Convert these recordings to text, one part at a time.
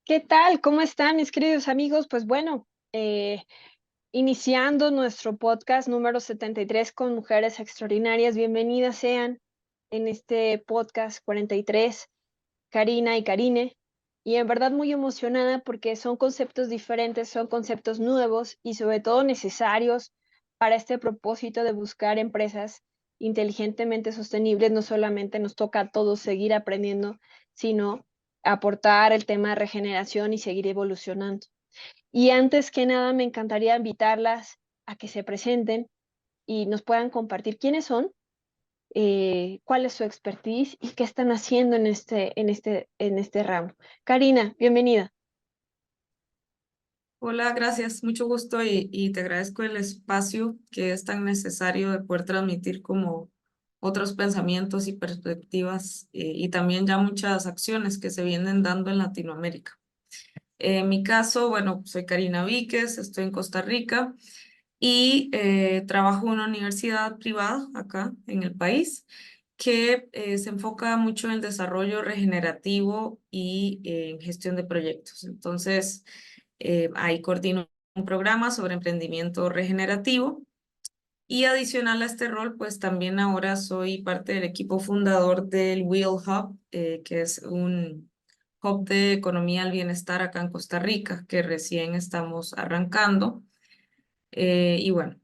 ¿Qué tal? ¿Cómo están mis queridos amigos? Pues bueno, eh, iniciando nuestro podcast número 73 con mujeres extraordinarias, bienvenidas sean en este podcast 43, Karina y Karine. Y en verdad muy emocionada porque son conceptos diferentes, son conceptos nuevos y sobre todo necesarios para este propósito de buscar empresas inteligentemente sostenibles. No solamente nos toca a todos seguir aprendiendo, sino aportar el tema de regeneración y seguir evolucionando. Y antes que nada, me encantaría invitarlas a que se presenten y nos puedan compartir quiénes son, cuál es su expertise y qué están haciendo en este ramo. Karina, bienvenida. Hola, gracias, mucho gusto y te agradezco el espacio que es tan necesario de poder transmitir como otros pensamientos y perspectivas y también ya muchas acciones que se vienen dando en Latinoamérica. En mi caso, bueno, soy Karina Víquez, estoy en Costa Rica y trabajo en una universidad privada acá en el país que se enfoca mucho en el desarrollo regenerativo y en gestión de proyectos. Entonces, ahí coordino un programa sobre emprendimiento regenerativo y adicional a este rol, pues también ahora soy parte del equipo fundador del Wheel Hub, que es un hub de economía al bienestar acá en Costa Rica, que recién estamos arrancando. Y bueno,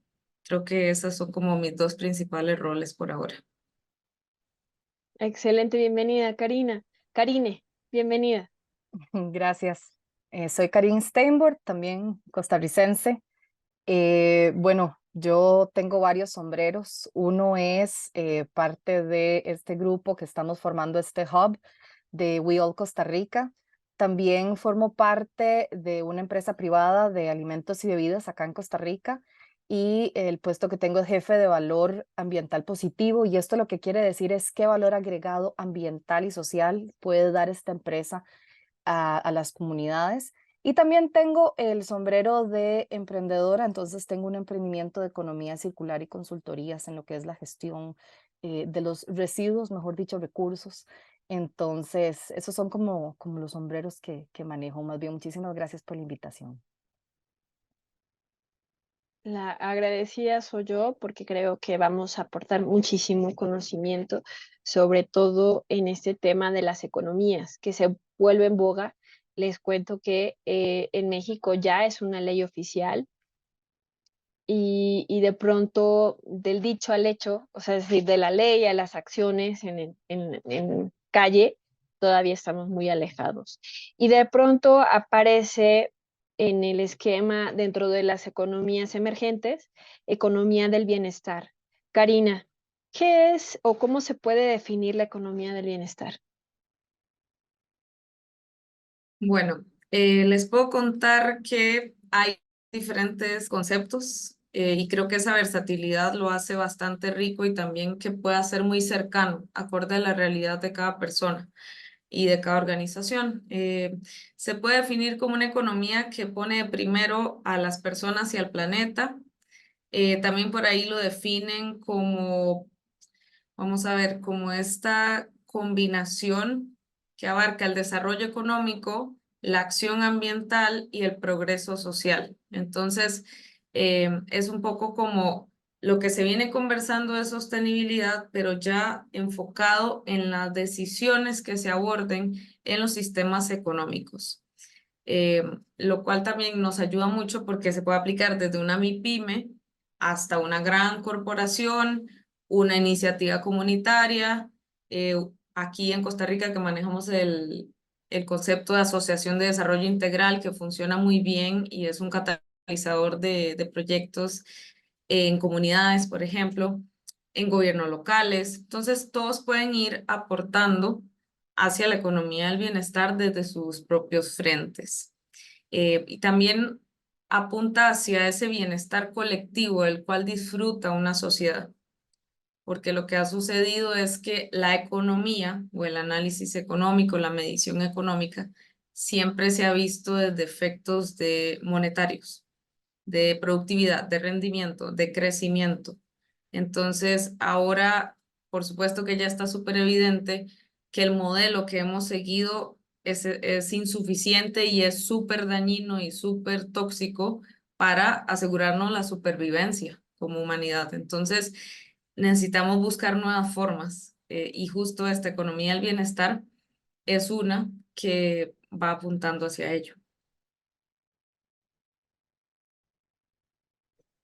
creo que esos son como mis dos principales roles por ahora. Excelente, bienvenida, Karina. Karine, bienvenida. Gracias. Soy Karin Steinborg, también costarricense. Bueno, yo tengo varios sombreros. Uno es parte de este grupo que estamos formando, este hub de We All Costa Rica. También formo parte de una empresa privada de alimentos y bebidas acá en Costa Rica y el puesto que tengo es jefe de valor ambiental positivo, y esto lo que quiere decir es qué valor agregado ambiental y social puede dar esta empresa a las comunidades. Y también tengo el sombrero de emprendedora, entonces tengo un emprendimiento de economía circular y consultorías en lo que es la gestión de los residuos, mejor dicho, recursos. Entonces, esos son como los sombreros que manejo. Más bien, muchísimas gracias por la invitación. La agradecida soy yo porque creo que vamos a aportar muchísimo conocimiento, sobre todo en este tema de las economías, que se vuelve en boga. Les cuento que en México ya es una ley oficial y de pronto del dicho al hecho, o sea, es decir, de la ley a las acciones en calle, todavía estamos muy alejados. Y de pronto aparece en el esquema dentro de las economías emergentes, economía del bienestar. Karina, ¿qué es o cómo se puede definir la economía del bienestar? Bueno, les puedo contar que hay diferentes conceptos y creo que esa versatilidad lo hace bastante rico y también que pueda ser muy cercano, acorde a la realidad de cada persona y de cada organización. Se puede definir como una economía que pone primero a las personas y al planeta. También por ahí lo definen como, vamos a ver, como esta combinación que abarca el desarrollo económico, la acción ambiental y el progreso social. Entonces, es un poco como lo que se viene conversando de sostenibilidad, pero ya enfocado en las decisiones que se aborden en los sistemas económicos. Eh, lo cual también nos ayuda mucho porque se puede aplicar desde una MIPYME hasta una gran corporación, una iniciativa comunitaria. eh, Aquí en Costa Rica que manejamos el concepto de asociación de desarrollo integral que funciona muy bien y es un catalizador de proyectos en comunidades, por ejemplo, en gobiernos locales. Entonces, todos pueden ir aportando hacia la economía del bienestar desde sus propios frentes. Y también apunta hacia ese bienestar colectivo del cual disfruta una sociedad, porque lo que ha sucedido es que la economía o el análisis económico, la medición económica, siempre se ha visto desde efectos de monetarios, de productividad, de rendimiento, de crecimiento. Entonces, ahora, por supuesto que ya está súper evidente que el modelo que hemos seguido es insuficiente y es súper dañino y súper tóxico para asegurarnos la supervivencia como humanidad. Entonces, necesitamos buscar nuevas formas y justo esta economía del bienestar es una que va apuntando hacia ello.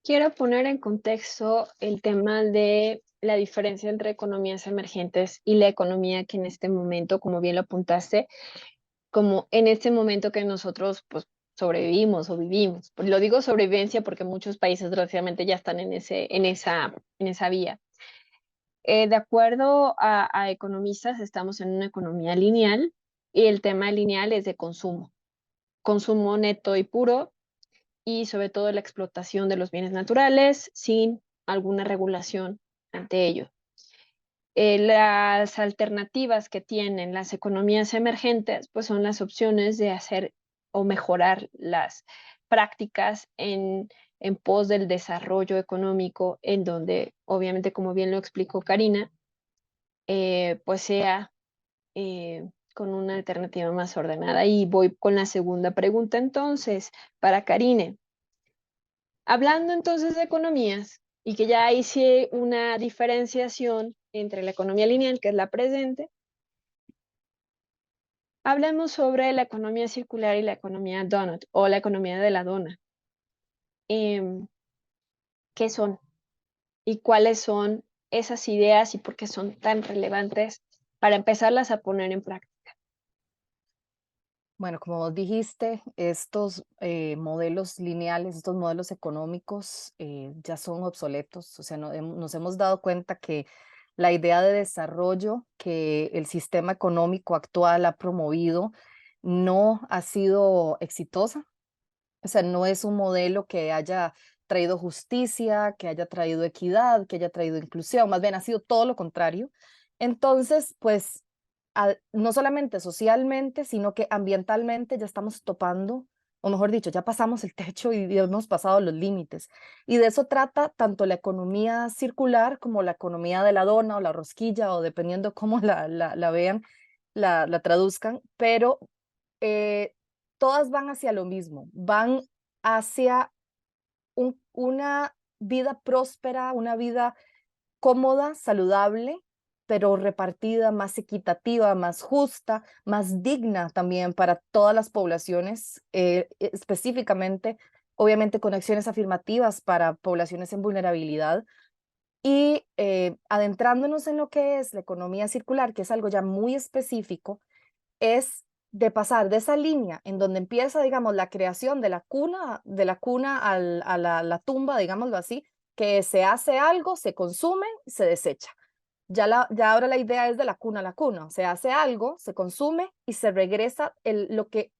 Quiero poner en contexto el tema de la diferencia entre economías emergentes y la economía que en este momento, como bien lo apuntaste, como en este momento que nosotros pues sobrevivimos o vivimos. Lo digo sobrevivencia porque muchos países desgraciadamente ya están en esa vía. De acuerdo a economistas, estamos en una economía lineal y el tema lineal es de consumo neto y puro y sobre todo la explotación de los bienes naturales sin alguna regulación ante ello. Las alternativas que tienen las economías emergentes, pues son las opciones de hacer o mejorar las prácticas en pos del desarrollo económico, en donde, obviamente, como bien lo explicó Karina, pues sea con una alternativa más ordenada. Y voy con la segunda pregunta entonces, para Karine. Hablando entonces de economías, y que ya hice una diferenciación entre la economía lineal, que es la presente, hablemos sobre la economía circular y la economía donut o la economía de la dona. ¿Qué son? ¿Y cuáles son esas ideas y por qué son tan relevantes para empezarlas a poner en práctica? Bueno, como vos dijiste, estos modelos lineales, estos modelos económicos ya son obsoletos. O sea, nos hemos dado cuenta que la idea de desarrollo que el sistema económico actual ha promovido no ha sido exitosa. O sea, no es un modelo que haya traído justicia, que haya traído equidad, que haya traído inclusión, más bien ha sido todo lo contrario. Entonces, pues, no solamente socialmente, sino que ambientalmente ya estamos topando, o mejor dicho, ya pasamos el techo y hemos pasado los límites. Y de eso trata tanto la economía circular como la economía de la dona o la rosquilla, o dependiendo cómo la vean, la traduzcan, pero eh, todas van hacia lo mismo, van hacia una vida próspera, una vida cómoda, saludable, pero repartida, más equitativa, más justa, más digna también para todas las poblaciones, específicamente, obviamente, con acciones afirmativas para poblaciones en vulnerabilidad. Y adentrándonos en lo que es la economía circular, que es algo ya muy específico, es de pasar de esa línea en donde empieza, digamos, la creación de la cuna a la tumba, digámoslo así, que se hace algo, se consume, se desecha. Ya ahora la idea es de la cuna a la cuna, se hace algo, se consume y se regresa lo que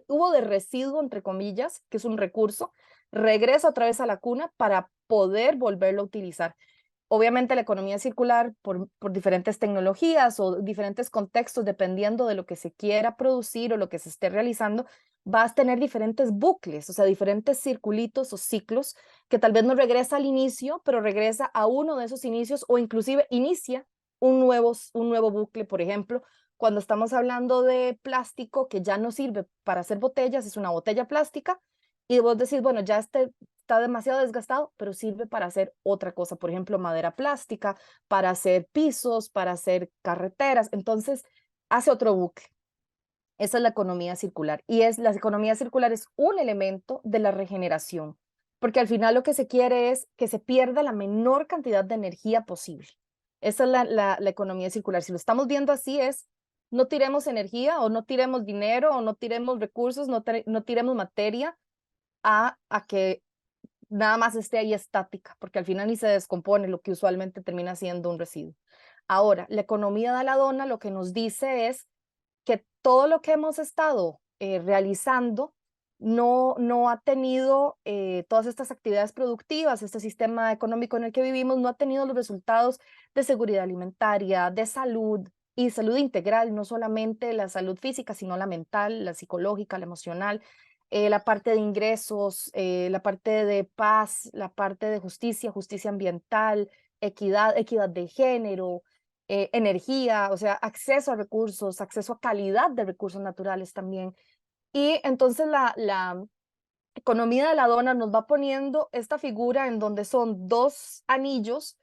hubo de residuo, entre comillas, que es un recurso, regresa otra vez a la cuna para poder volverlo a utilizar. Obviamente la economía circular por diferentes tecnologías o diferentes contextos, dependiendo de lo que se quiera producir o lo que se esté realizando, vas a tener diferentes bucles, o sea, diferentes circulitos o ciclos que tal vez no regresa al inicio, pero regresa a uno de esos inicios o inclusive inicia un nuevo bucle. Por ejemplo, cuando estamos hablando de plástico que ya no sirve para hacer botellas, es una botella plástica, y vos decís, bueno, ya está demasiado desgastado, pero sirve para hacer otra cosa, por ejemplo, madera plástica, para hacer pisos, para hacer carreteras, entonces hace otro bucle. Esa es la economía circular y la economía circular es un elemento de la regeneración, porque al final lo que se quiere es que se pierda la menor cantidad de energía posible. Esa es la economía circular. Si lo estamos viendo así es, no tiremos energía o no tiremos dinero o no tiremos recursos, no tiremos materia a que nada más esté ahí estática, porque al final ni se descompone, lo que usualmente termina siendo un residuo. Ahora, la economía de la dona lo que nos dice es que todo lo que hemos estado realizando no ha tenido todas estas actividades productivas, este sistema económico en el que vivimos no ha tenido los resultados de seguridad alimentaria, de salud y salud integral, no solamente la salud física, sino la mental, la psicológica, la emocional, la parte de ingresos, la parte de paz, la parte de justicia, justicia ambiental, equidad de género, energía, o sea, acceso a recursos, acceso a calidad de recursos naturales también. Y entonces la economía de la dona nos va poniendo esta figura en donde son dos anillos,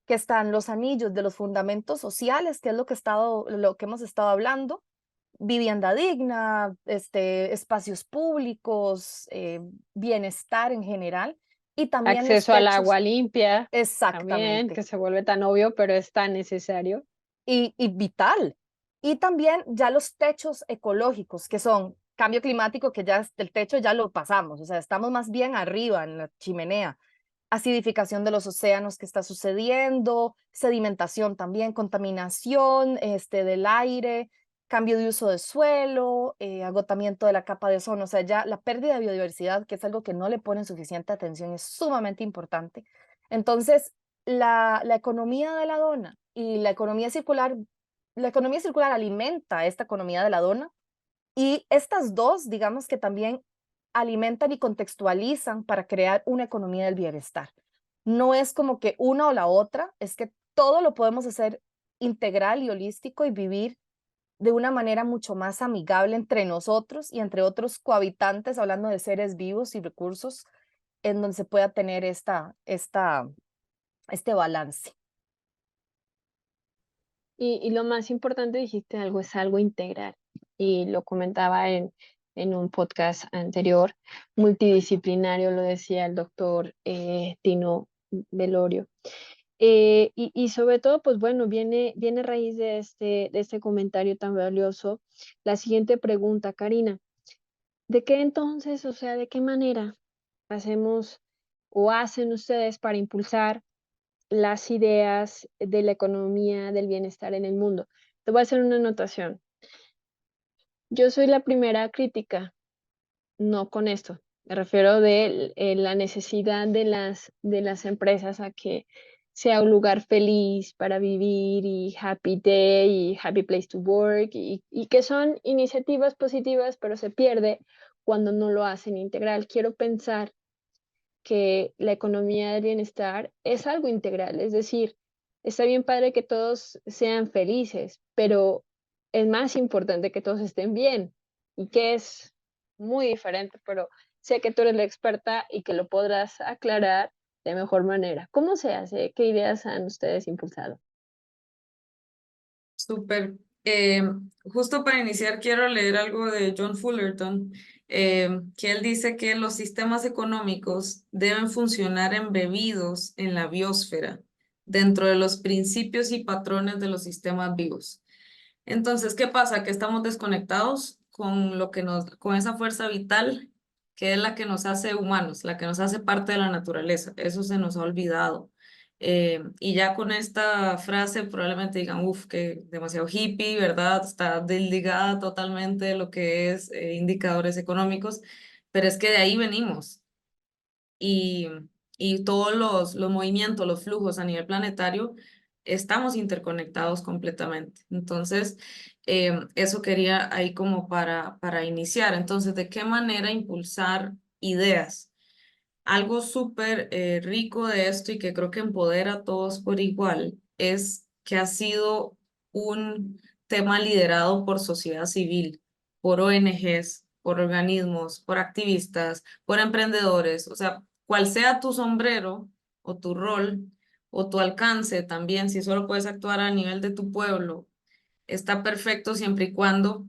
que están los anillos de los fundamentos sociales, que es lo que hemos estado hablando, vivienda digna, espacios públicos, bienestar en general, y también los Acceso al agua techos, limpia también, exactamente, que se vuelve tan obvio, pero es tan necesario. y vital. Y también ya los techos ecológicos, que son cambio climático, que ya el techo ya lo pasamos, o sea, estamos más bien arriba en la chimenea. Acidificación de los océanos que está sucediendo, sedimentación también, contaminación del aire, cambio de uso de suelo, agotamiento de la capa de ozono, o sea, ya la pérdida de biodiversidad, que es algo que no le ponen suficiente atención, es sumamente importante. Entonces, la economía de la dona y la economía circular alimenta esta economía de la dona, y estas dos, digamos que también alimentan y contextualizan para crear una economía del bienestar. No es como que una o la otra, es que todo lo podemos hacer integral y holístico y vivir de una manera mucho más amigable entre nosotros y entre otros cohabitantes, hablando de seres vivos y recursos, en donde se pueda tener este balance. Y lo más importante, dijiste algo, es algo integral. Y lo comentaba en un podcast anterior, multidisciplinario, lo decía el doctor Tino Velorio. Y sobre todo, pues bueno, viene a raíz de este comentario tan valioso la siguiente pregunta, Karina. ¿De qué entonces, o sea, de qué manera hacemos o hacen ustedes para impulsar las ideas de la economía del bienestar en el mundo? Te voy a hacer una anotación. Yo soy la primera crítica, no con esto. Me refiero de la necesidad de las empresas a que sea un lugar feliz para vivir y happy day y happy place to work y que son iniciativas positivas, pero se pierde cuando no lo hacen integral. Quiero pensar que la economía del bienestar es algo integral, es decir, está bien padre que todos sean felices, pero es más importante que todos estén bien y que es muy diferente, pero sé que tú eres la experta y que lo podrás aclarar de mejor manera. ¿Cómo se hace? ¿Qué ideas han ustedes impulsado? Súper. Justo para iniciar, quiero leer algo de John Fullerton, que él dice que los sistemas económicos deben funcionar embebidos en la biosfera, dentro de los principios y patrones de los sistemas vivos. Entonces, ¿qué pasa? Que estamos desconectados con lo que con esa fuerza vital que es la que nos hace humanos, la que nos hace parte de la naturaleza. Eso se nos ha olvidado. Y ya con esta frase probablemente digan, uff, que demasiado hippie, ¿verdad? Está desligada totalmente de lo que es indicadores económicos, pero es que de ahí venimos. Y, y todos los movimientos, los flujos a nivel planetario, estamos interconectados completamente. Entonces, eso quería ahí como para iniciar. Entonces, ¿de qué manera impulsar ideas? Algo súper rico de esto y que creo que empodera a todos por igual es que ha sido un tema liderado por sociedad civil, por ONGs, por organismos, por activistas, por emprendedores. O sea, cual sea tu sombrero o tu rol o tu alcance también, si solo puedes actuar a nivel de tu pueblo, está perfecto siempre y cuando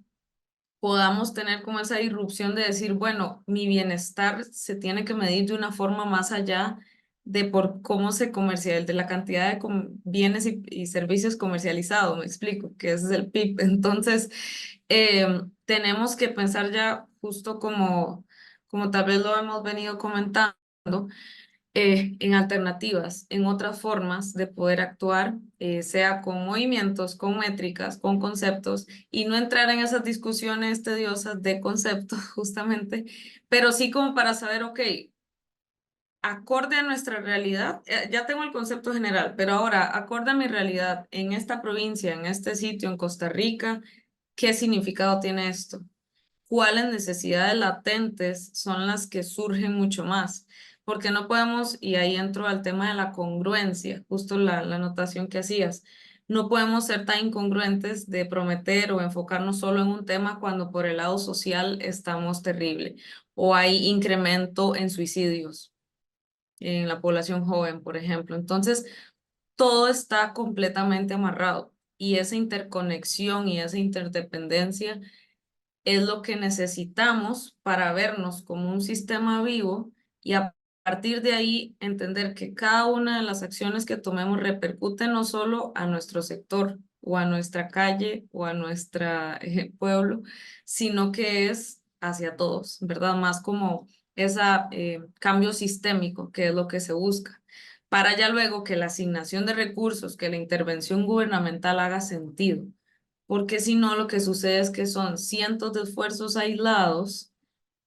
podamos tener como esa irrupción de decir, bueno, mi bienestar se tiene que medir de una forma más allá de por cómo se comercial, de la cantidad de bienes y servicios comercializados, me explico, que ese es el PIB. Entonces, tenemos que pensar ya justo como tal vez lo hemos venido comentando, en alternativas, en otras formas de poder actuar, sea con movimientos, con métricas, con conceptos, y no entrar en esas discusiones tediosas de conceptos, justamente, pero sí como para saber, ok, acorde a nuestra realidad, ya tengo el concepto general, pero ahora, acorde a mi realidad en esta provincia, en este sitio, en Costa Rica, ¿qué significado tiene esto? ¿Cuáles necesidades latentes son las que surgen mucho más? Porque no podemos, y ahí entro al tema de la congruencia, justo la anotación que hacías, no podemos ser tan incongruentes de prometer o enfocarnos solo en un tema cuando por el lado social estamos terrible o hay incremento en suicidios en la población joven, por ejemplo. Entonces, todo está completamente amarrado y esa interconexión y esa interdependencia es lo que necesitamos para vernos como un sistema vivo y a partir de ahí entender que cada una de las acciones que tomemos repercute no solo a nuestro sector o a nuestra calle o a nuestro pueblo, sino que es hacia todos, ¿verdad? Más como ese cambio sistémico que es lo que se busca, para ya luego que la asignación de recursos, que la intervención gubernamental haga sentido, porque si no, lo que sucede es que son cientos de esfuerzos aislados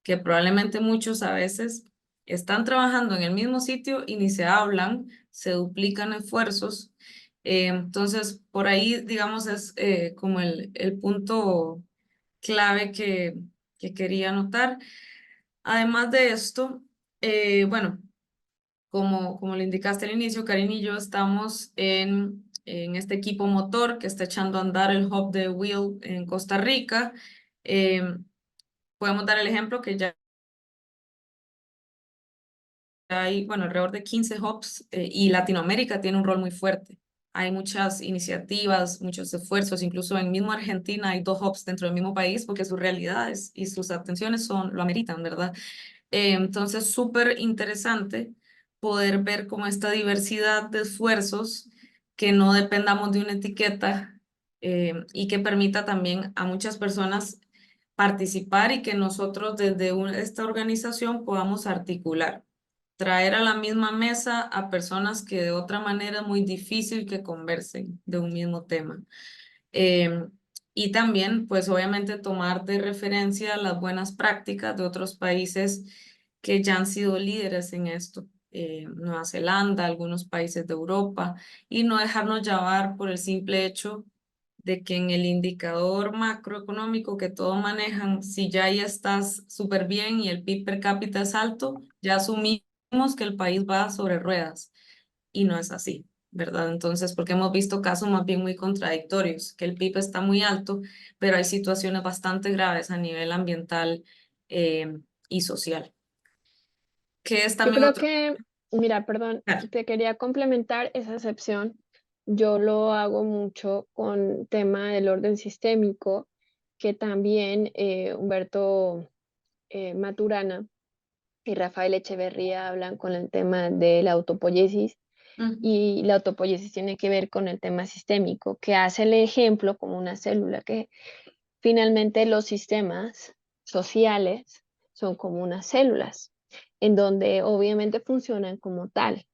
que probablemente muchos a veces están trabajando en el mismo sitio y ni se hablan, se duplican esfuerzos. Entonces, por ahí, digamos, es como el punto clave que quería anotar. Además de esto, bueno, como le indicaste al inicio, Karin y yo estamos en este equipo motor que está echando a andar el hub de Wheel en Costa Rica. Podemos dar el ejemplo que ya hay, bueno, alrededor de 15 hubs y Latinoamérica tiene un rol muy fuerte. Hay muchas iniciativas, muchos esfuerzos, incluso en mismo Argentina hay 2 hubs dentro del mismo país porque sus realidades y sus atenciones lo ameritan, ¿verdad? Entonces, súper interesante poder ver como esta diversidad de esfuerzos, que no dependamos de una etiqueta y que permita también a muchas personas participar y que nosotros desde esta organización podamos articular, traer a la misma mesa a personas que de otra manera es muy difícil que conversen de un mismo tema. Em, y también, pues obviamente tomar de referencia las buenas prácticas de otros países que ya han sido líderes en esto, Nueva Zelanda, algunos países de Europa, y no dejarnos llevar por el simple hecho de que en el indicador macroeconómico que todos manejan, si ya ahí estás súper bien y el PIB per cápita es alto, ya asumimos que el país va sobre ruedas y no es así, ¿verdad? Entonces, porque hemos visto casos más bien muy contradictorios, que el PIB está muy alto, pero hay situaciones bastante graves a nivel ambiental y social, que es Yo también creo otro... que, mira, perdón, Claro. te quería complementar esa excepción. Yo lo hago mucho con tema del orden sistémico, que también Humberto Maturana y Rafael Echeverría hablan con el tema de la autopoiesis, Mm. y la autopoiesis tiene que ver con el tema sistémico, que hace el ejemplo como una célula, que finalmente los sistemas sociales son como unas células, en donde obviamente funcionan como tal.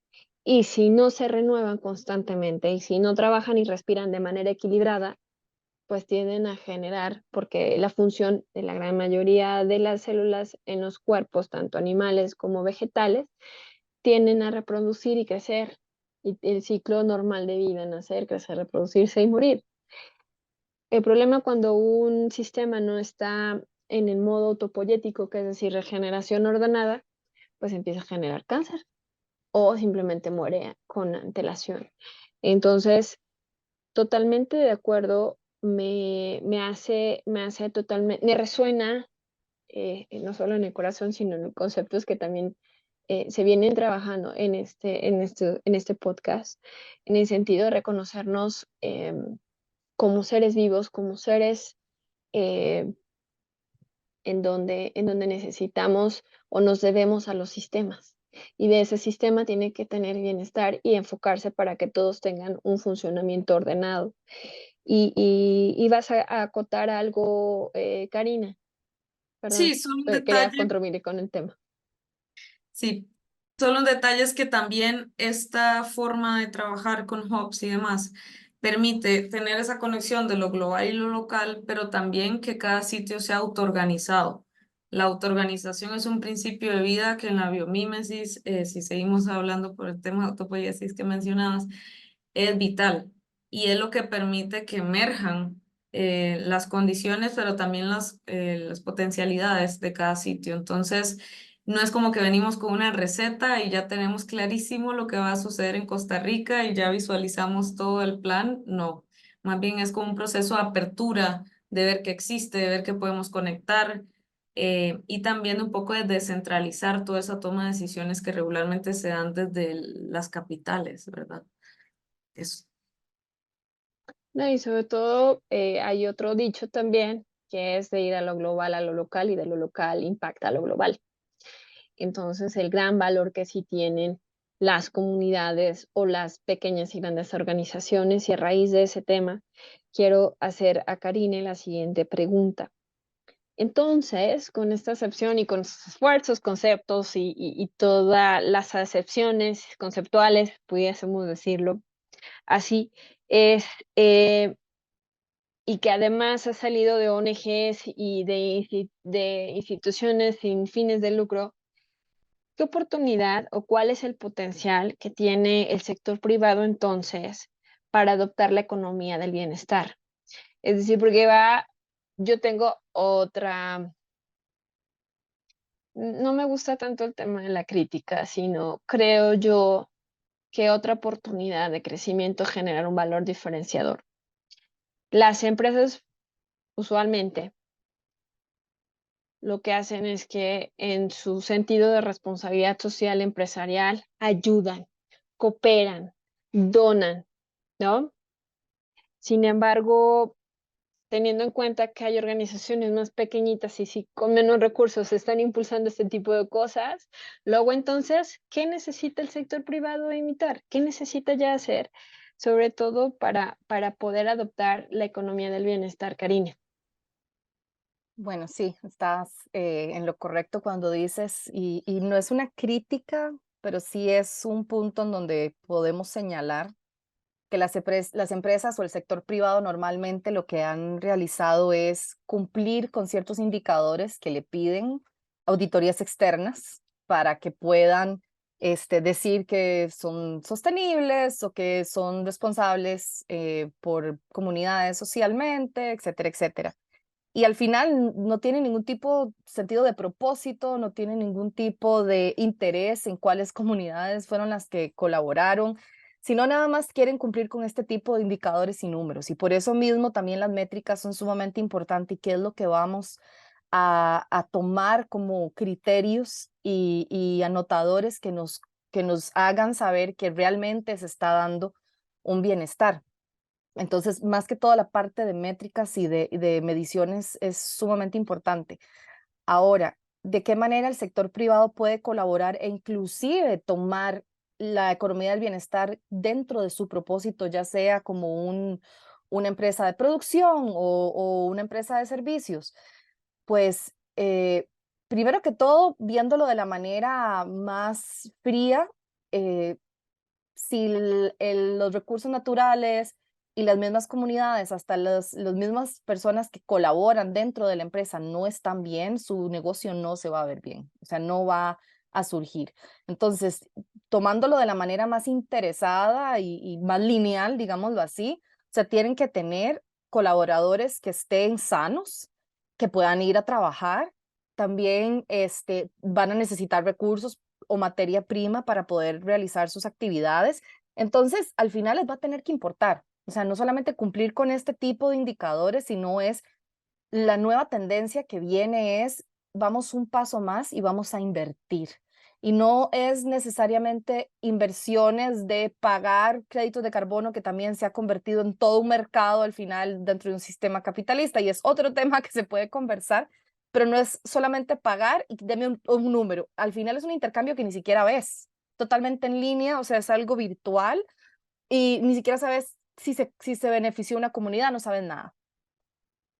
Y si no se renuevan constantemente y si no trabajan y respiran de manera equilibrada, pues tienden a generar, porque la función de la gran mayoría de las células en los cuerpos, tanto animales como vegetales, tienden a reproducir y crecer. Y el ciclo normal de vida, nacer, crecer, reproducirse y morir. El problema cuando un sistema no está en el modo autopoyético, que es decir, regeneración ordenada, pues empieza a generar cáncer o simplemente muere con antelación. Entonces, totalmente de acuerdo, me hace totalmente, me resuena, no solo en el corazón, sino en los conceptos que también se vienen trabajando en este podcast, en el sentido de reconocernos como seres vivos, como seres eh, en donde necesitamos o nos debemos a los sistemas. Y de ese sistema tiene que tener bienestar y enfocarse para que todos tengan un funcionamiento ordenado. Y vas a acotar algo, Karina, Sí, perdón, solo un quería detalle. contribuir con el tema. Sí, solo un detalle es que también esta forma de trabajar con hubs y demás permite tener esa conexión de lo global y lo local, pero también que cada sitio sea autoorganizado. La autoorganización es un principio de vida que en la biomímesis, si seguimos hablando por el tema de autopoiesis que mencionabas, es vital y es lo que permite que emerjan las condiciones, pero también las potencialidades de cada sitio. Entonces, No es como que venimos con una receta y ya tenemos clarísimo lo que va a suceder en Costa Rica y ya visualizamos todo el plan. No, más bien es como un proceso de apertura, de ver qué existe, de ver qué podemos conectar y también un poco de descentralizar toda esa toma de decisiones que regularmente se dan desde las capitales, ¿verdad? Eso. No, y sobre todo hay otro dicho también, que es de ir a lo global a lo local y de lo local impacta a lo global. Entonces, el gran valor que sí tienen las comunidades o las pequeñas y grandes organizaciones. Y a raíz de ese tema, quiero hacer a Karine la siguiente pregunta. Entonces, con esta acepción y con estos esfuerzos, conceptos y todas las acepciones conceptuales, pudiésemos decirlo así, es, y que además ha salido de ONGs y de instituciones sin fines de lucro, ¿qué oportunidad o cuál es el potencial que tiene el sector privado entonces para adoptar la economía del bienestar? Es decir, porque yo tengo no me gusta tanto el tema de la crítica, sino creo yo que otra oportunidad de crecimiento genera un valor diferenciador. Las empresas usualmente lo que hacen es que en su sentido de responsabilidad social empresarial ayudan, cooperan, donan, ¿no? Sin embargo, teniendo en cuenta que hay organizaciones más pequeñitas y si con menos recursos se están impulsando este tipo de cosas, luego entonces, ¿qué necesita el sector privado imitar? ¿Qué necesita ya hacer? Sobre todo para poder adoptar la economía del bienestar, Karine. Bueno, sí, estás en lo correcto cuando dices, y no es una crítica, pero sí es un punto en donde podemos señalar que las empresas o el sector privado normalmente lo que han realizado es cumplir con ciertos indicadores que le piden auditorías externas para que puedan decir que son sostenibles o que son responsables por comunidades socialmente, etcétera, etcétera. Y al final no tiene ningún tipo sentido de propósito, no tiene ningún tipo de interés en cuáles comunidades fueron las que colaboraron, sino nada más quieren cumplir con este tipo de indicadores y números. Y por eso mismo también las métricas son sumamente importantes y qué es lo que vamos a tomar como criterios y anotadores que nos hagan saber que realmente se está dando un bienestar. Entonces, más que toda la parte de métricas y de mediciones es sumamente importante. Ahora, ¿de qué manera el sector privado puede colaborar e inclusive tomar la economía del bienestar dentro de su propósito, ya sea como una empresa de producción o una empresa de servicios? Pues, primero que todo, viéndolo de la manera más fría, eh, si los recursos naturales y las mismas comunidades, hasta las mismas personas que colaboran dentro de la empresa no están bien, su negocio no se va a ver bien, o sea, no va a surgir. Entonces, tomándolo de la manera más interesada y más lineal, digámoslo así, o sea, tienen que tener colaboradores que estén sanos, que puedan ir a trabajar. También van a necesitar recursos o materia prima para poder realizar sus actividades. Entonces, al final les va a tener que importar. O sea, no solamente cumplir con este tipo de indicadores, sino es la nueva tendencia que viene es vamos un paso más y vamos a invertir. Y no es necesariamente inversiones de pagar créditos de carbono, que también se ha convertido en todo un mercado al final dentro de un sistema capitalista. Y es otro tema que se puede conversar, pero no es solamente pagar y deme un número. Al final es un intercambio que ni siquiera ves, totalmente en línea, o sea, es algo virtual y ni siquiera sabes si se benefició una comunidad, no sabes nada.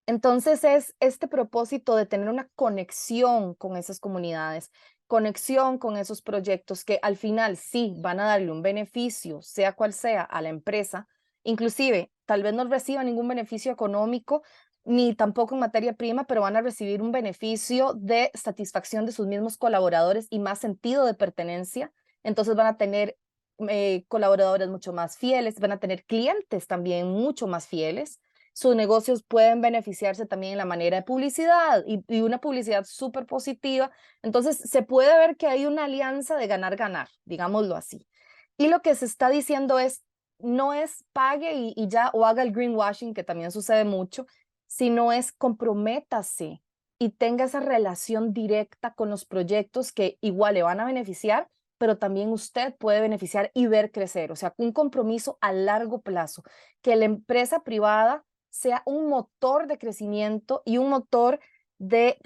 Entonces es este propósito de tener una conexión con esas comunidades, conexión con esos proyectos que al final sí van a darle un beneficio, sea cual sea, a la empresa. Inclusive, tal vez no reciba ningún beneficio económico ni tampoco en materia prima, pero van a recibir un beneficio de satisfacción de sus mismos colaboradores y más sentido de pertenencia. Entonces van a tener colaboradores mucho más fieles, van a tener clientes también mucho más fieles sus negocios pueden beneficiarse también en la manera de publicidad y una publicidad súper positiva. Entonces se puede ver que hay una alianza de ganar-ganar, digámoslo así. Y lo que se está diciendo es, no es pague y ya o haga el greenwashing, que también sucede mucho, sino es comprométase y tenga esa relación directa con los proyectos que igual le van a beneficiar, pero también usted puede beneficiar y ver crecer. O sea, un compromiso a largo plazo, que la empresa privada sea un motor de crecimiento y un motor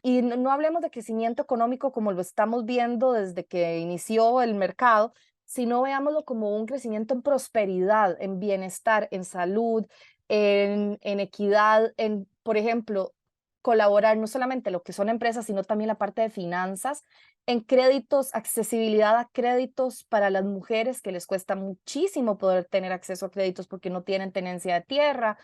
y no hablemos de crecimiento económico como lo estamos viendo desde que inició el mercado, sino veámoslo como un crecimiento en prosperidad, en bienestar, en salud, en equidad, en, por ejemplo, colaborar no solamente lo que son empresas, sino también la parte de finanzas, en créditos, accesibilidad a créditos para las mujeres que les cuesta muchísimo poder tener acceso a créditos porque no tienen tenencia de tierra.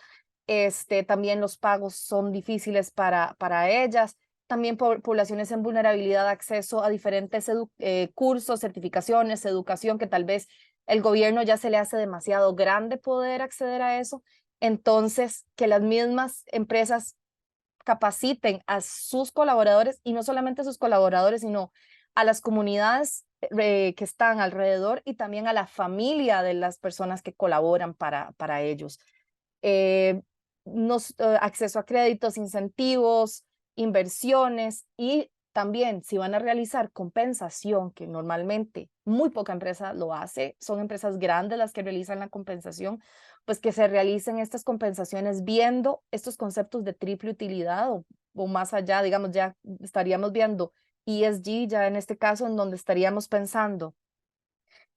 También los pagos son difíciles para ellas. También poblaciones en vulnerabilidad, acceso a diferentes cursos, certificaciones, educación, que tal vez el gobierno ya se le hace demasiado grande poder acceder a eso. Entonces, que las mismas empresas capaciten a sus colaboradores y no solamente a sus colaboradores, sino a las comunidades que están alrededor y también a la familia de las personas que colaboran para ellos. Eh, Acceso a créditos, incentivos, inversiones y también si van a realizar compensación, que normalmente muy poca empresa lo hace, son empresas grandes las que realizan la compensación, pues que se realicen estas compensaciones viendo estos conceptos de triple utilidad o más allá, digamos, ya estaríamos viendo ESG, ya en este caso, en donde estaríamos pensando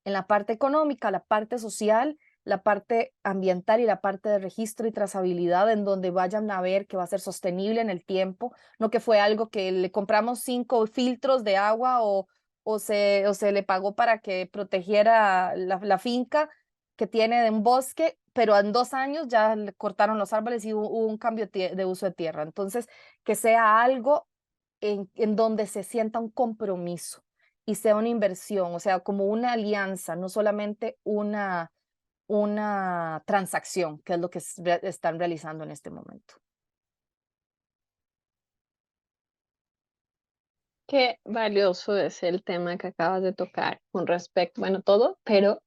en la parte económica, la parte social, la parte ambiental y la parte de registro y trazabilidad, en donde vayan a ver que va a ser sostenible en el tiempo, no que fue algo que le compramos 5 filtros de agua o se le pagó para que protegiera la finca que tiene de un bosque, pero en 2 años ya le cortaron los árboles y hubo un cambio de uso de tierra. Entonces, que sea algo en donde se sienta un compromiso y sea una inversión, o sea, como una alianza, no solamente una transacción, que es lo que están realizando en este momento. Qué valioso es el tema que acabas de tocar con respecto, bueno, todo, pero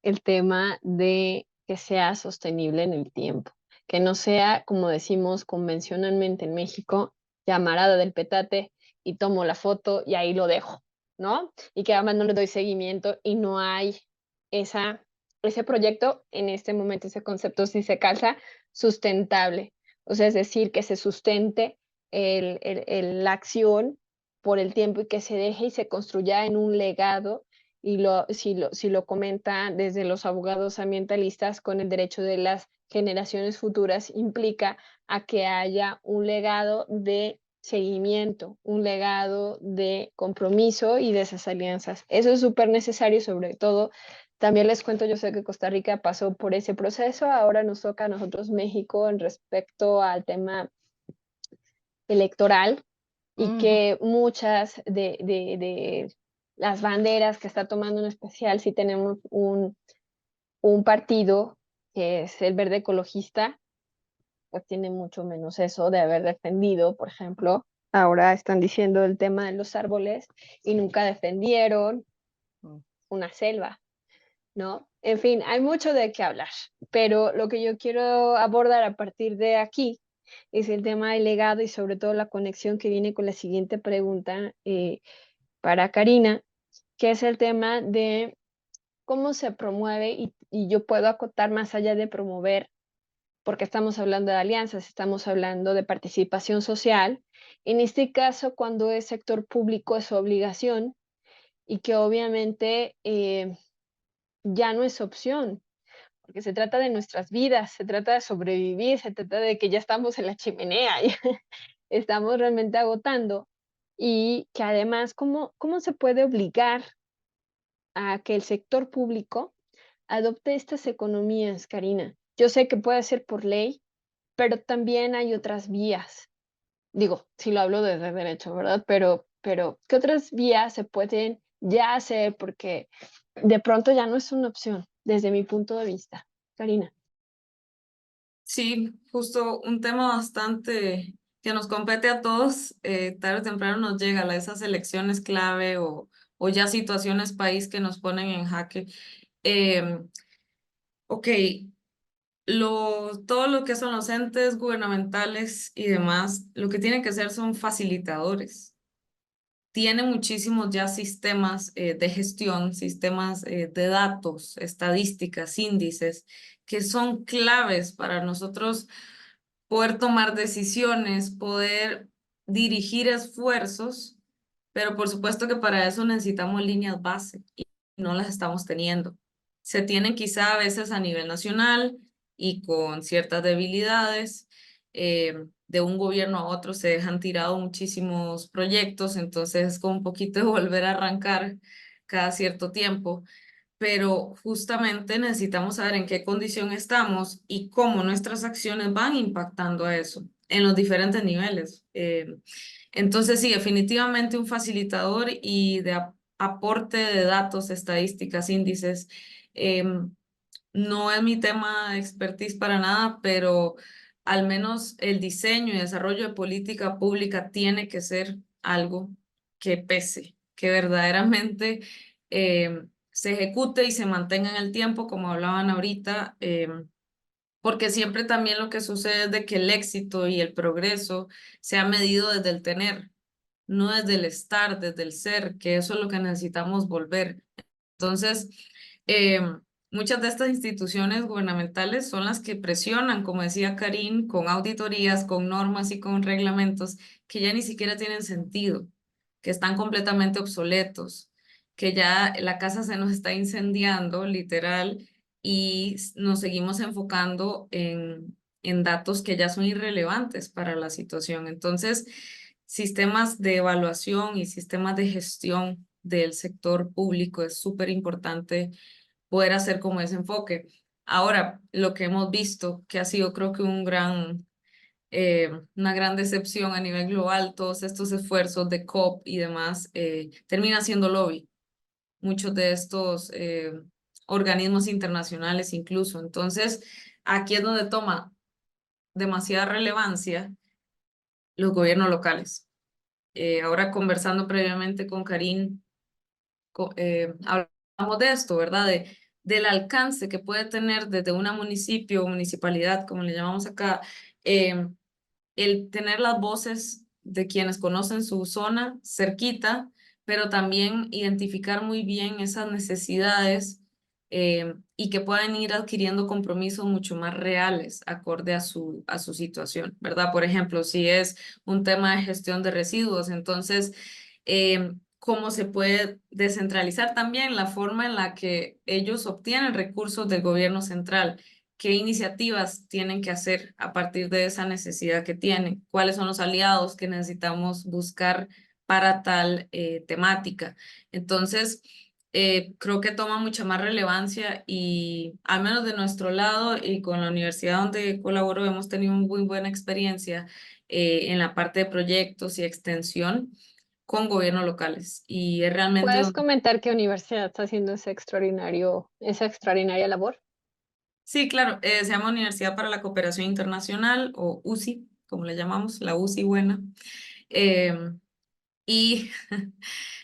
el tema de que sea sostenible en el tiempo, que no sea, como decimos convencionalmente en México, llamarada del petate y tomo la foto y ahí lo dejo, ¿no? Y que además no le doy seguimiento y no hay ese proyecto en este momento, ese concepto, si se calza, sustentable. O sea, es decir, que se sustente la acción por el tiempo y que se deje y se construya en un legado y si lo comenta desde los abogados ambientalistas con el derecho de las generaciones futuras, implica a que haya un legado de seguimiento, un legado de compromiso y de esas alianzas. Eso es súper necesario, sobre todo, también les cuento, yo sé que Costa Rica pasó por ese proceso, ahora nos toca a nosotros México en respecto al tema electoral y que muchas de las banderas que está tomando en especial, si tenemos un partido que es el verde ecologista, pues tiene mucho menos eso de haber defendido, por ejemplo, ahora están diciendo el tema de los árboles y nunca defendieron una selva, ¿no? En fin, hay mucho de qué hablar, pero lo que yo quiero abordar a partir de aquí es el tema del legado y sobre todo la conexión que viene con la siguiente pregunta para Karina, que es el tema de cómo se promueve y yo puedo acotar más allá de promover, porque estamos hablando de alianzas, estamos hablando de participación social. En este caso, cuando es sector público es obligación y que obviamente ya no es opción, porque se trata de nuestras vidas, se trata de sobrevivir, se trata de que ya estamos en la chimenea y estamos realmente agotando y que además, ¿cómo se puede obligar a que el sector público adopte estas economías, Karina? Yo sé que puede ser por ley, pero también hay otras vías. Digo, si lo hablo desde derecho, ¿verdad? Pero ¿qué otras vías se pueden ya hacer? Porque de pronto ya no es una opción, desde mi punto de vista. Karina. Sí, justo un tema bastante que nos compete a todos, tarde o temprano nos llega esas elecciones clave o ya situaciones país que nos ponen en jaque. Em, ok, todo lo que son los entes gubernamentales y demás, lo que tienen que ser son facilitadores. Tiene muchísimos ya sistemas de gestión, sistemas de datos, estadísticas, índices, que son claves para nosotros poder tomar decisiones, poder dirigir esfuerzos, pero por supuesto que para eso necesitamos líneas base y no las estamos teniendo. Se tienen quizá a veces a nivel nacional y con ciertas debilidades. De un gobierno a otro se dejan tirados muchísimos proyectos, entonces es como un poquito de volver a arrancar cada cierto tiempo, pero justamente necesitamos saber en qué condición estamos y cómo nuestras acciones van impactando a eso en los diferentes niveles. Entonces, sí, definitivamente un facilitador y de aporte de datos, estadísticas, índices. No es mi tema de expertise para nada, pero al menos el diseño y desarrollo de política pública tiene que ser algo que pese, que verdaderamente se ejecute y se mantenga en el tiempo, como hablaban ahorita, porque siempre también lo que sucede es de que el éxito y el progreso se ha medido desde el tener, no desde el estar, desde el ser, que eso es lo que necesitamos volver. Entonces, eh, muchas de estas instituciones gubernamentales son las que presionan, como decía Karin, con auditorías, con normas y con reglamentos que ya ni siquiera tienen sentido, que están completamente obsoletos, que ya la casa se nos está incendiando, literal, y nos seguimos enfocando en datos que ya son irrelevantes para la situación. Entonces, sistemas de evaluación y sistemas de gestión del sector público es súper importante poder hacer como ese enfoque. Ahora, lo que hemos visto, que ha sido creo que una gran decepción a nivel global, todos estos esfuerzos de COP y demás, termina siendo lobby. Muchos de estos organismos internacionales incluso. Entonces, aquí es donde toma demasiada relevancia los gobiernos locales. Ahora conversando previamente con Karin, hablamos de esto, ¿verdad? Del alcance que puede tener desde una municipio o municipalidad, como le llamamos acá, eh, el tener las voces de quienes conocen su zona cerquita, pero también identificar muy bien esas necesidades y que puedan ir adquiriendo compromisos mucho más reales acorde a su situación, ¿verdad? Por ejemplo, si es un tema de gestión de residuos, entonces, cómo se puede descentralizar también la forma en la que ellos obtienen recursos del gobierno central, qué iniciativas tienen que hacer a partir de esa necesidad que tienen, cuáles son los aliados que necesitamos buscar para tal temática. Entonces, creo que toma mucha más relevancia y al menos de nuestro lado y con la universidad donde colaboro hemos tenido muy buena experiencia en la parte de proyectos y extensión con gobiernos locales y es realmente ¿Puedes comentar qué universidad está haciendo esa extraordinaria labor? Sí, claro, se llama Universidad para la Cooperación Internacional o UCI, como le llamamos, la UCI buena. Y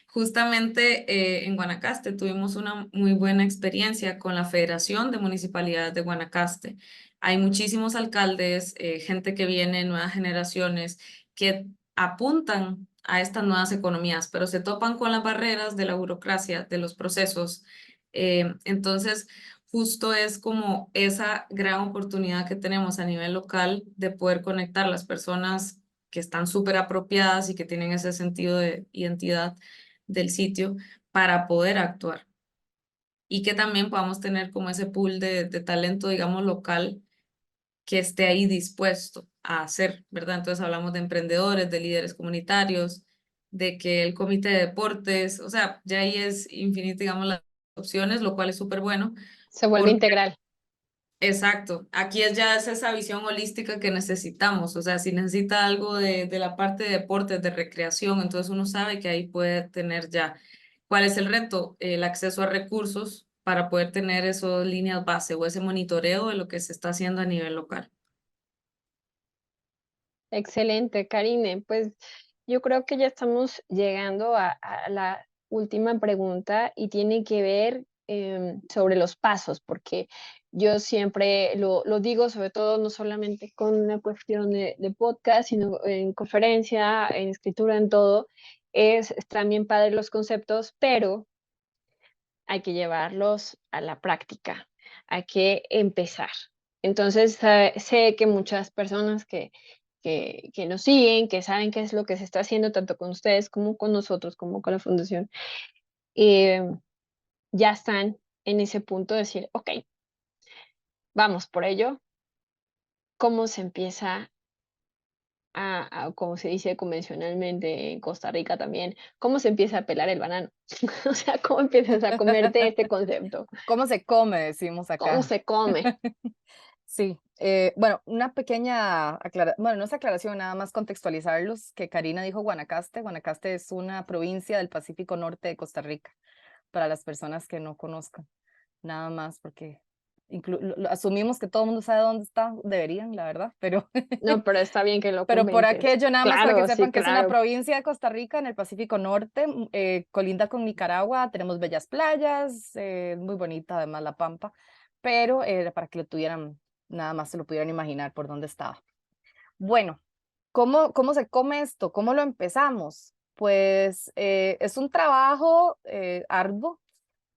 justamente en Guanacaste tuvimos una muy buena experiencia con la Federación de Municipalidades de Guanacaste. Hay muchísimos alcaldes, gente que viene, nuevas generaciones, que apuntan a estas nuevas economías, pero se topan con las barreras de la burocracia, de los procesos. Entonces, justo es como esa gran oportunidad que tenemos a nivel local de poder conectar las personas que están súper apropiadas y que tienen ese sentido de identidad del sitio para poder actuar. Y que también podamos tener como ese pool de talento, digamos, local que esté ahí dispuesto a hacer, ¿verdad? Entonces hablamos de emprendedores, de líderes comunitarios, de que el comité de deportes, o sea, ya ahí es infinito, digamos, las opciones, lo cual es súper bueno. Se vuelve integral. Exacto, aquí es ya esa visión holística que necesitamos, o sea, si necesita algo de la parte de deportes, de recreación, entonces uno sabe que ahí puede tener ya cuál es el reto, el acceso a recursos para poder tener esas líneas base o ese monitoreo de lo que se está haciendo a nivel local. Excelente, Karine. Pues yo creo que ya estamos llegando a la última pregunta y tiene que ver sobre los pasos, porque yo siempre lo digo, sobre todo no solamente con una cuestión de podcast, sino en conferencia, en escritura, en todo, es también padre los conceptos, pero hay que llevarlos a la práctica, hay que empezar. Entonces, sé que muchas personas que nos siguen, que saben qué es lo que se está haciendo tanto con ustedes como con nosotros, como con la fundación, eh, ya están en ese punto de decir, ok, vamos por ello. ¿Cómo se empieza como se dice convencionalmente en Costa Rica también, cómo se empieza a pelar el banano? O sea, ¿cómo empiezas a comerte este concepto? ¿Cómo se come? Decimos ¿Cómo acá. se come? Sí, bueno, una pequeña aclaración, bueno, no es aclaración, nada más contextualizarlos, que Karina dijo Guanacaste. Guanacaste es una provincia del Pacífico Norte de Costa Rica, para las personas que no conozcan, nada más, porque asumimos que todo el mundo sabe dónde está, deberían, la verdad, pero, No, pero está bien que lo pero por comentes. aquello, nada más para que Claro, sí, sepan que es una claro. provincia de Costa Rica en el Pacífico Norte, colinda con Nicaragua, tenemos bellas playas, muy bonita además La Pampa, pero para que lo tuvieran, nada más se lo pudieran imaginar por dónde estaba. Bueno, ¿cómo se come esto? ¿Cómo lo empezamos? Pues es un trabajo arduo,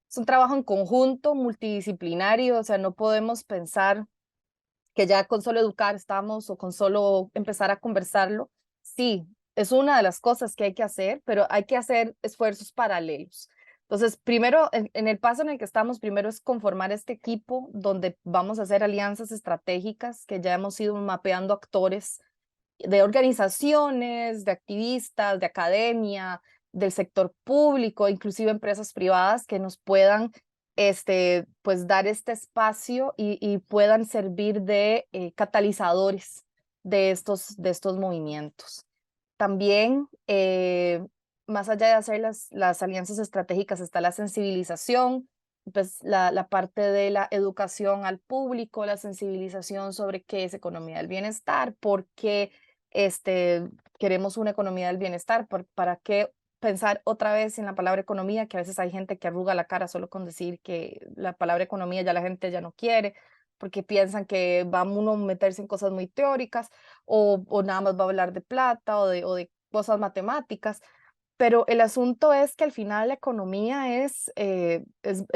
es un trabajo en conjunto, multidisciplinario, o sea, no podemos pensar que ya con solo educar estamos o con solo empezar a conversarlo. Sí, es una de las cosas que hay que hacer, pero hay que hacer esfuerzos paralelos. Entonces, primero, en el paso en el que estamos, primero es conformar este equipo donde vamos a hacer alianzas estratégicas, que ya hemos ido mapeando actores de organizaciones, de activistas, de academia, del sector público, inclusive empresas privadas que nos puedan pues dar este espacio y puedan servir de catalizadores de estos movimientos. También, más allá de hacer las alianzas estratégicas, está la sensibilización, pues la parte de la educación al público, la sensibilización sobre qué es economía del bienestar, por qué queremos una economía del bienestar, para qué pensar otra vez en la palabra economía, que a veces hay gente que arruga la cara solo con decir que la palabra economía ya la gente ya no quiere, porque piensan que va uno a meterse en cosas muy teóricas o nada más va a hablar de plata o de cosas matemáticas. Pero el asunto es que al final la economía es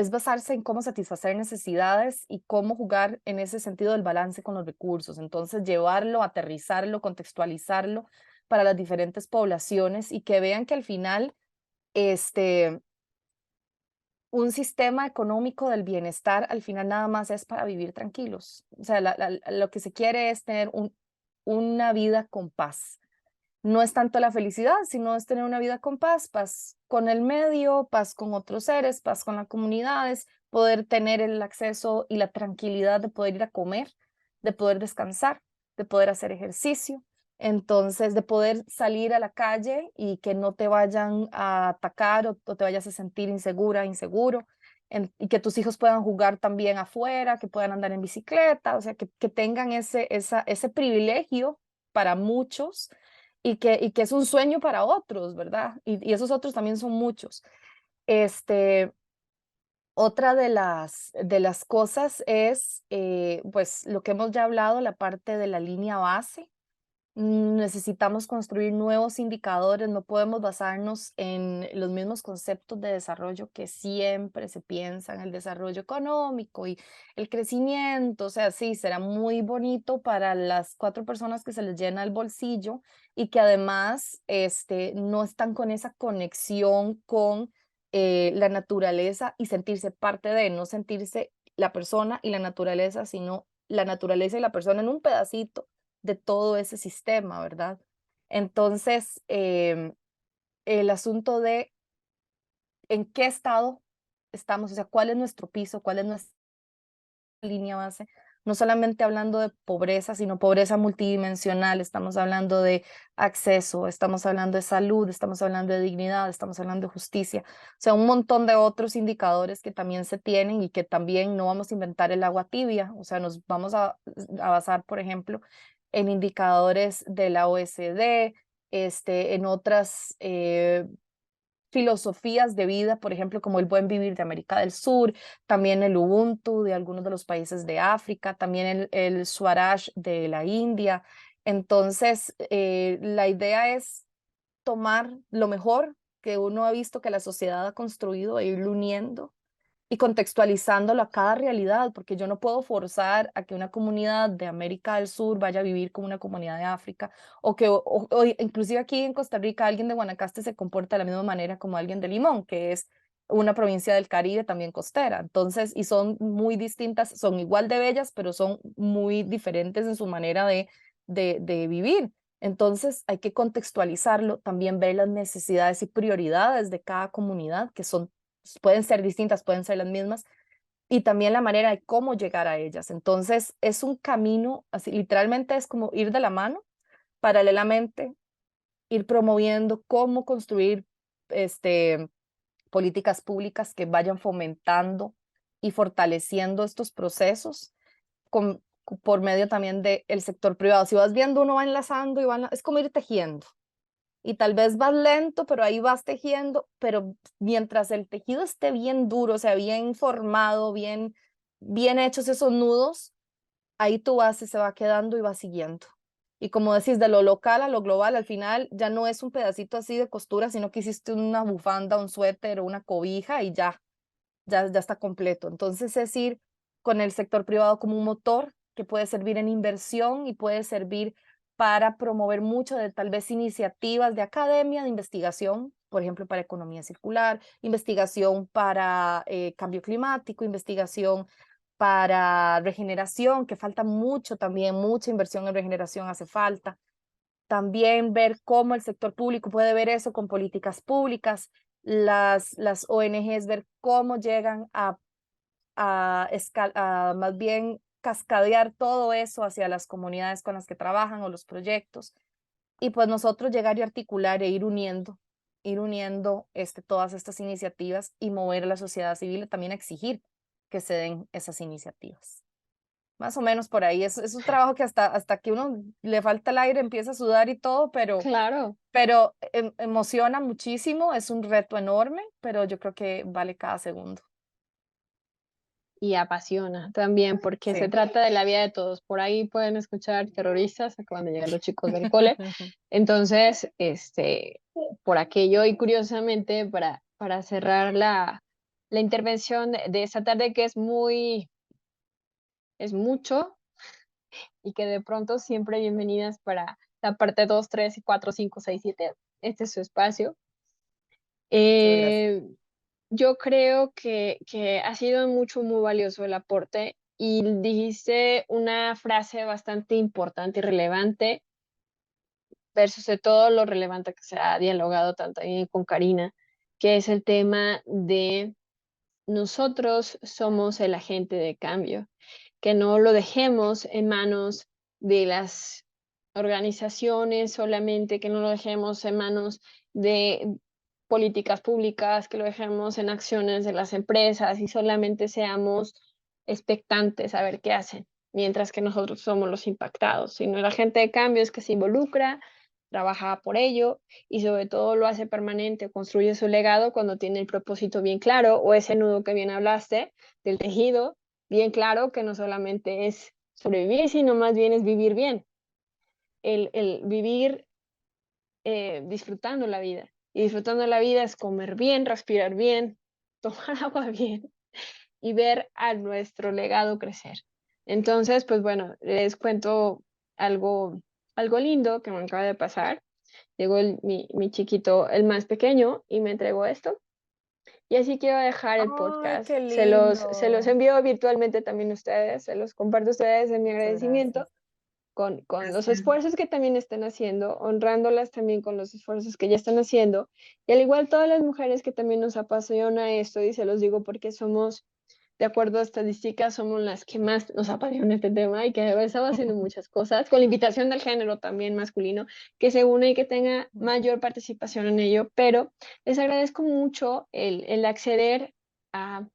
basarse en cómo satisfacer necesidades y cómo jugar en ese sentido del balance con los recursos. Entonces, llevarlo, aterrizarlo, contextualizarlo para las diferentes poblaciones y que vean que al final este, un sistema económico del bienestar al final nada más es para vivir tranquilos. O sea, lo que se quiere es tener una vida con paz. No es tanto la felicidad, sino es tener una vida con paz, paz con el medio, paz con otros seres, paz con las comunidades, poder tener el acceso y la tranquilidad de poder ir a comer, de poder descansar, de poder hacer ejercicio, entonces de poder salir a la calle y que no te vayan a atacar o te vayas a sentir insegura, inseguro, y que tus hijos puedan jugar también afuera, que puedan andar en bicicleta, o sea, que tengan ese privilegio para muchos y que es un sueño para otros, ¿verdad? Y esos otros también son muchos. Este, otra de las cosas es, pues, lo que hemos ya hablado, la parte de la línea base. Necesitamos construir nuevos indicadores, no podemos basarnos en los mismos conceptos de desarrollo que siempre se piensa en el desarrollo económico y el crecimiento. O sea, sí, será muy bonito para las 4 personas que se les llena el bolsillo y que además no están con esa conexión con la naturaleza y sentirse parte de, no sentirse la persona y la naturaleza, sino la naturaleza y la persona en un pedacito de todo ese sistema, ¿verdad? Entonces, el asunto de en qué estado estamos, o sea, cuál es nuestro piso, cuál es nuestra línea base, no solamente hablando de pobreza, sino pobreza multidimensional, estamos hablando de acceso, estamos hablando de salud, estamos hablando de dignidad, estamos hablando de justicia, o sea, un montón de otros indicadores que también se tienen y que también no vamos a inventar el agua tibia, o sea, nos vamos a basar, por ejemplo, en indicadores de la OECD, en otras filosofías de vida, por ejemplo, como el buen vivir de América del Sur, también el Ubuntu de algunos de los países de África, también el Swaraj de la India. Entonces, la idea es tomar lo mejor que uno ha visto que la sociedad ha construido e irlo uniendo y contextualizándolo a cada realidad, porque yo no puedo forzar a que una comunidad de América del Sur vaya a vivir como una comunidad de África, o inclusive aquí en Costa Rica alguien de Guanacaste se comporta de la misma manera como alguien de Limón, que es una provincia del Caribe también costera. Entonces, y son muy distintas, son igual de bellas, pero son muy diferentes en su manera de vivir. Entonces, hay que contextualizarlo, también ver las necesidades y prioridades de cada comunidad, que son pueden ser distintas, pueden ser las mismas, y también la manera de cómo llegar a ellas. Entonces, es un camino, así literalmente es como ir de la mano, paralelamente, ir promoviendo cómo construir políticas públicas que vayan fomentando y fortaleciendo estos procesos por medio también del sector privado. Si vas viendo, uno va enlazando y es como ir tejiendo y tal vez vas lento, pero ahí vas tejiendo, pero mientras el tejido esté bien duro, o sea, bien formado, bien hechos esos nudos, ahí tu base se va quedando y va siguiendo. Y como decís, de lo local a lo global, al final ya no es un pedacito así de costura, sino que hiciste una bufanda, un suéter o una cobija y ya está completo. Entonces es ir con el sector privado como un motor que puede servir en inversión y puede servir para promover mucho de tal vez iniciativas de academia, de investigación, por ejemplo, para economía circular, investigación para cambio climático, investigación para regeneración, que falta mucho también, mucha inversión en regeneración hace falta. También ver cómo el sector público puede ver eso con políticas públicas, las ONGs ver cómo llegan a más bien cascadear todo eso hacia las comunidades con las que trabajan o los proyectos. Y pues nosotros llegar y articular e ir uniendo todas estas iniciativas y mover a la sociedad civil y también exigir que se den esas iniciativas. Más o menos por ahí. Es un trabajo que hasta que uno le falta el aire empieza a sudar y todo, Claro. pero emociona muchísimo, es un reto enorme, pero yo creo que vale cada segundo. Y apasiona también, porque se Sí. trata de la vida de todos. Por ahí pueden escuchar terroristas, acaban de llegar los chicos del cole. Entonces, por aquello y curiosamente, para cerrar la intervención de esta tarde, que es mucho, y que de pronto siempre bienvenidas para la parte 2 3 y 4 5 6 7. Este es su espacio. Muchas gracias. Yo creo que ha sido muy valioso el aporte y dijiste una frase bastante importante y relevante versus de todo lo relevante que se ha dialogado tanto ahí con Karina, que es el tema de nosotros somos el agente de cambio, que no lo dejemos en manos de las organizaciones solamente, que no lo dejemos en manos de políticas públicas, que lo dejemos en acciones de las empresas y solamente seamos expectantes a ver qué hacen, mientras que nosotros somos los impactados, sino el agente de cambio es que se involucra, trabaja por ello y sobre todo lo hace permanente, construye su legado cuando tiene el propósito bien claro o ese nudo que bien hablaste del tejido, bien claro que no solamente es sobrevivir, sino más bien es vivir bien, el vivir disfrutando la vida. Y disfrutando la vida es comer bien, respirar bien, tomar agua bien y ver a nuestro legado crecer. Entonces, pues bueno, les cuento algo, algo lindo que me acaba de pasar. Llegó mi chiquito, el más pequeño, y me entregó esto. Y así quiero dejar el Ay, podcast. qué Se los lindo. envío virtualmente también a ustedes, se los comparto a ustedes en mi Muchas agradecimiento gracias. con los Gracias. esfuerzos que también están haciendo, honrándolas también con los esfuerzos que ya están haciendo. Y al igual todas las mujeres que también nos apasiona esto, y se los digo porque somos, de acuerdo a estadísticas, somos las que más nos apasiona este tema y que estamos haciendo muchas cosas, con la invitación del género también masculino, que se une y que tenga mayor participación en ello. Pero les agradezco mucho el acceder a,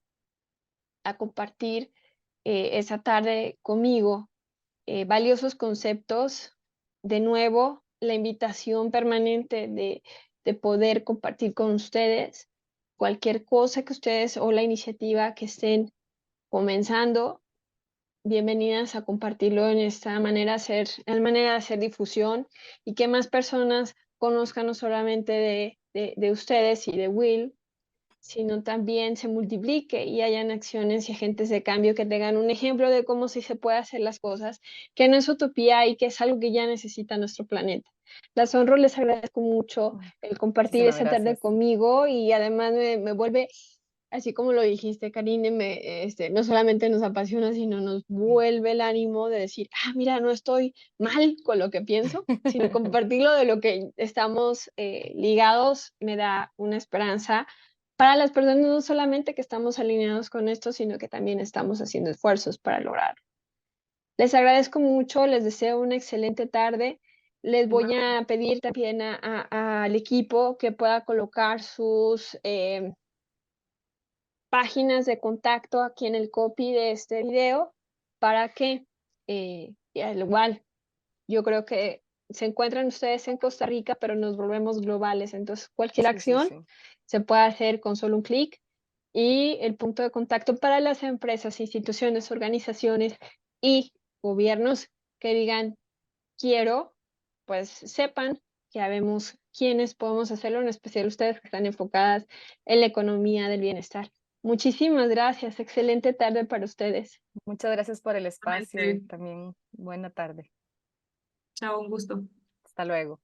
a compartir esa tarde conmigo valiosos conceptos. De nuevo, la invitación permanente de poder compartir con ustedes cualquier cosa que ustedes o la iniciativa que estén comenzando. Bienvenidas a compartirlo en esta manera de hacer difusión y que más personas conozcan no solamente de ustedes y de Will, sino también se multiplique y hayan acciones y agentes de cambio que tengan un ejemplo de cómo sí se puede hacer las cosas, que no es utopía y que es algo que ya necesita nuestro planeta. Las honro, les agradezco mucho el compartir Muchísimas esta tarde gracias. conmigo y además me vuelve, así como lo dijiste, Karine, no solamente nos apasiona, sino nos vuelve el ánimo de decir, mira, no estoy mal con lo que pienso, sino compartirlo de lo que estamos ligados me da una esperanza para las personas, no solamente que estamos alineados con esto, sino que también estamos haciendo esfuerzos para lograrlo. Les agradezco mucho, les deseo una excelente tarde. Les voy a pedir también al equipo que pueda colocar sus páginas de contacto aquí en el copy de este video para que, al igual, yo creo que se encuentran ustedes en Costa Rica, pero nos volvemos globales. Entonces, cualquier Sí, sí, acción sí. se puede hacer con solo un clic. Y el punto de contacto para las empresas, instituciones, organizaciones y gobiernos que digan quiero, pues sepan que habemos quienes podemos hacerlo, en especial ustedes que están enfocadas en la economía del bienestar. Muchísimas gracias. Excelente tarde para ustedes. Muchas gracias por el espacio y también buena tarde. Chao, un gusto. Hasta luego.